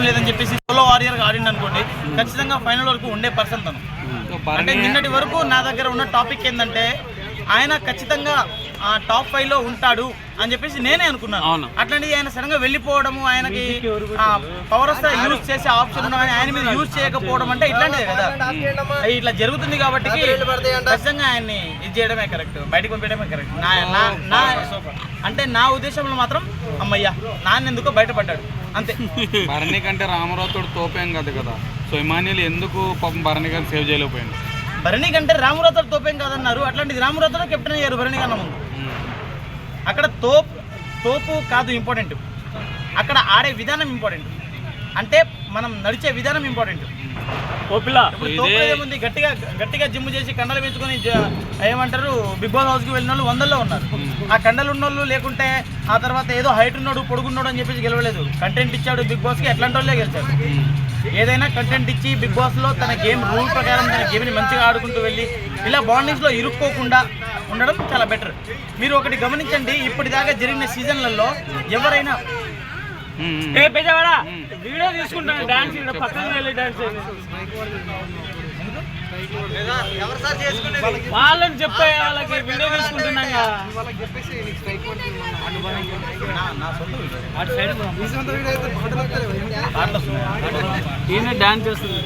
లేదని చెప్పేసి solo warrior గా ఆడింది అనుకోండి, ఖచ్చితంగా ఫైనల్ వరకు ఉండే పర్సన్ తను. అంటే నిన్నటి వరకు నా దగ్గర ఉన్న టాపిక్ ఏంటంటే ఆయన ఖచ్చితంగా టాప్ 5 లో ఉంటాడు అని చెప్పేసి నేనే అనుకున్నాను. అట్లాంటిది ఆయన సడన్ గా వెళ్ళిపోవడము, ఆయనకి పవర్ వస్తే యూజ్ చేసే ఆప్షన్ ఉన్నా కానీ ఆయన మీద యూజ్ చేయకపోవడం అంటే ఇట్లాంటిదే కదా, ఇట్లా జరుగుతుంది. కాబట్టి ఖచ్చితంగా ఆయన్ని ఇది చేయడమే కరెక్ట్, బయటకు పంపించడమే కరెక్ట్. అంటే నా ఉద్దేశంలో మాత్రం అమ్మయ్య నాన్నెందుకో బయటపడ్డాడు అంతే. భరణి కంటే రామరావుతో తోపేం కాదు కదా, సో ఇమాన్యుల్ ఎందుకు పాపం భరణి గారిని సేవ్ చేయలేకపోయింది? భరణి కంటే రామరావుతో తోపేం కాదన్నారు, అట్లాంటిది రామరావుతో కెప్టెన్ అయ్యారు భరణి కన్నా ముందు. అక్కడ తోపు కాదు ఇంపార్టెంట్, అక్కడ ఆడే విధానం ఇంపార్టెంట్, అంటే మనం నడిచే విధానం ఇంపార్టెంట్. ఏముంది, గట్టిగా జిమ్ చేసి కండలు పెంచుకొని ఏమంటారు బిగ్ బాస్ హౌస్కి వెళ్ళిన వాళ్ళు 100లో ఉన్నారు. ఆ కండలు ఉన్నోళ్ళు లేకుంటే ఆ తర్వాత ఏదో హైట్ ఉన్నాడు పొడుగున్నాడు అని చెప్పేసి గెలవలేదు. కంటెంట్ ఇచ్చాడు బిగ్ బాస్కి, ఎట్లాంటి వాళ్ళే గెలిచాడు. ఏదైనా కంటెంట్ ఇచ్చి బిగ్ బాస్లో తన గేమ్ రూల్ ప్రకారం తన గేమ్ని మంచిగా ఆడుకుంటూ వెళ్ళి ఇలా బాండింగ్స్లో ఇరుక్కోకుండా ఉండడం చాలా బెటర్. మీరు ఒకటి గమనించండి, ఇప్పటిదాకా జరిగిన సీజన్లలో ఎవరైనా వీడియో తీసుకుంటాను డాన్స్ పక్కన వెళ్ళి డాన్స్ వాళ్ళని చెప్పే వాళ్ళకి వీడియో తీసుకుంటున్నాం ఈయన డాన్స్ చేస్తుంది.